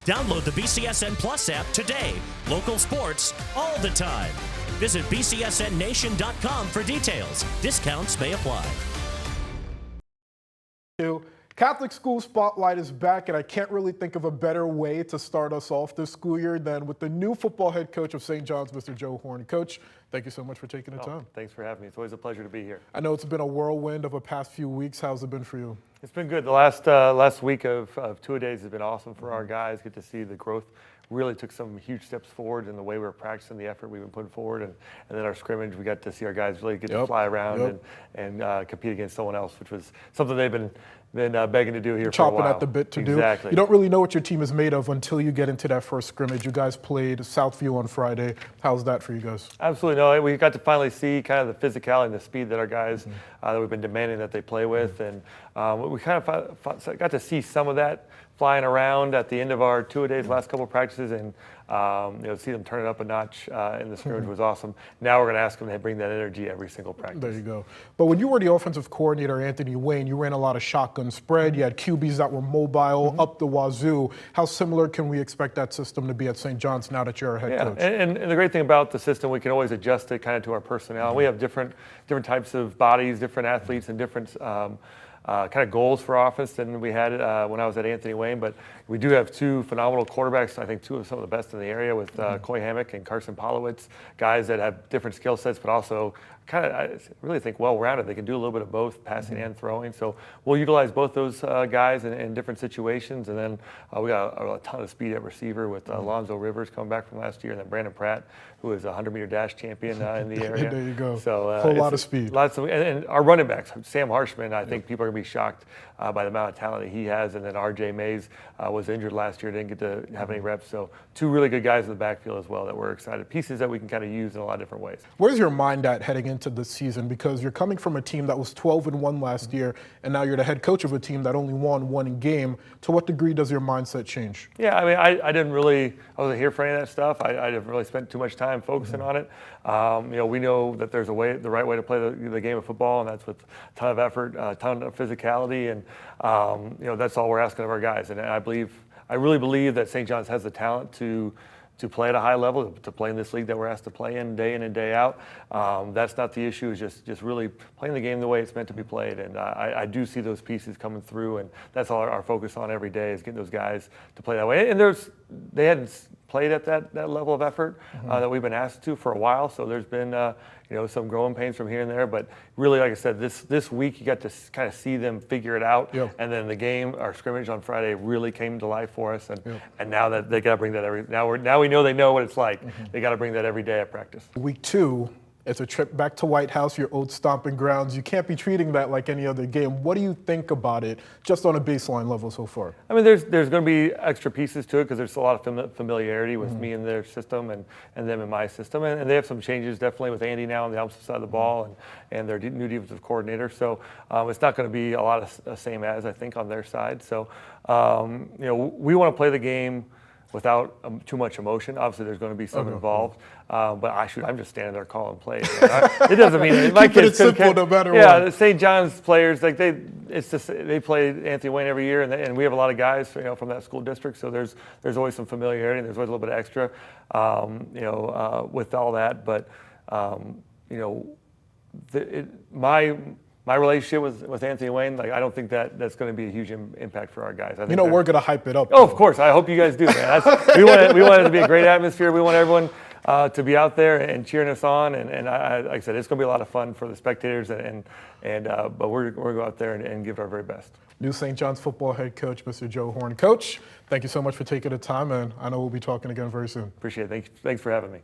Download the BCSN Plus app today. Local sports all the time. Visit bcsnnation.com for details. Discounts may apply. Catholic School Spotlight is back, and I can't really think of a better way to start us off this school year than with the new football head coach of St. John's, Mr. Joe Horn. Coach, thank you so much for taking the time. Thanks for having me. It's always a pleasure to be here. I know it's been a whirlwind of the past few weeks. How's it been for you? It's been good. The last week of two-a-days has been awesome for our guys. Get to see the growth. Really took some huge steps forward in the way we were practicing, the effort we've been putting forward, and then our scrimmage, we got to see our guys really get to fly around and compete against someone else, which was something they've been begging to do here for a while. Chomping at the bit to do. Exactly. You don't really know what your team is made of until you get into that first scrimmage. You guys played Southview on Friday. How's that for you guys? Absolutely. No, we got to finally see kind of the physicality and the speed that our guys that we've been demanding that they play with, and we kind of got to see some of that flying around at the end of our two-a-days, last couple of practices, and see them turn it up a notch in the scrimmage was awesome. Now we're going to ask them to bring that energy every single practice. There you go. But when you were the offensive coordinator, Anthony Wayne, you ran a lot of shotgun spread. You had QBs that were mobile, up the wazoo. How similar can we expect that system to be at St. John's now that you're a head coach? And the great thing about the system, we can always adjust it kind of to our personnel. We have different types of bodies, different athletes, and different kind of goals for offense than we had when I was at Anthony Wayne, but we do have two phenomenal quarterbacks. I think two of some of the best in the area with Coy Hammock and Carson Polowitz, guys that have different skill sets, but also kind of, I really think, well-rounded. They can do a little bit of both, passing and throwing. So we'll utilize both those guys in different situations. And then we got a ton of speed at receiver with Alonzo Rivers coming back from last year, and then Brandon Pratt, who is a 100-meter dash champion in the area. There you go. So a whole lot of speed. And our running backs, Sam Harshman, I think people are going to be shocked by the amount of talent that he has. And then R.J. Mays was injured last year, didn't get to have any reps. So two really good guys in the backfield as well that we're excited. Pieces that we can kind of use in a lot of different ways. Where's your mind at heading into the season? Because you're coming from a team that was 12-1 last year, and now you're the head coach of a team that only won one game. To what degree does your mindset change? Yeah, I mean, I wasn't here for any of that stuff. I didn't really spend too much time focusing on it. We know that there's the right way to play the game of football, and that's with a ton of effort, a ton of physicality, and that's all we're asking of our guys. And I really believe that St. John's has the talent to play at a high level, to play in this league that we're asked to play in and day out. That's not the issue. It's just really playing the game the way it's meant to be played. And I do see those pieces coming through, and that's all our focus on every day is getting those guys to play that way. And they hadn't played at that level of effort that we've been asked to for a while. So there's been some growing pains from here and there. But really, like I said, this week you got to kind of see them figure it out. Yep. And then the game, our scrimmage on Friday, really came to life for us. And now that they got to bring that now we know they know what it's like. They got to bring that every day at practice. Week 2. It's a trip back to White House, your old stomping grounds. You can't be treating that like any other game. What do you think about it, just on a baseline level so far? I mean, there's going to be extra pieces to it because there's a lot of familiarity with me and their system and them in my system. And they have some changes definitely with Andy now on the opposite side of the ball and their new defensive coordinator. So it's not going to be a lot of same as, I think, on their side. So, we want to play the game without too much emotion. Obviously, there's going to be some involved, but I'm just standing there calling plays. It doesn't mean my kids simple no matter what. Yeah, the St. John's players they play Anthony Wayne every year, and we have a lot of guys from that school district. So there's always some familiarity, and there's always a little bit of extra, with all that. But my relationship with Anthony Wayne, I don't think that's going to be a huge impact for our guys. I think we're going to hype it up. Oh, of course. I hope you guys do, man. We want it to be a great atmosphere. We want everyone to be out there and cheering us on. And like I said, it's going to be a lot of fun for the spectators. But we're going to go out there and give it our very best. New St. John's football head coach, Mr. Joe Horn. Coach, thank you so much for taking the time, and I know we'll be talking again very soon. Appreciate it. Thanks for having me.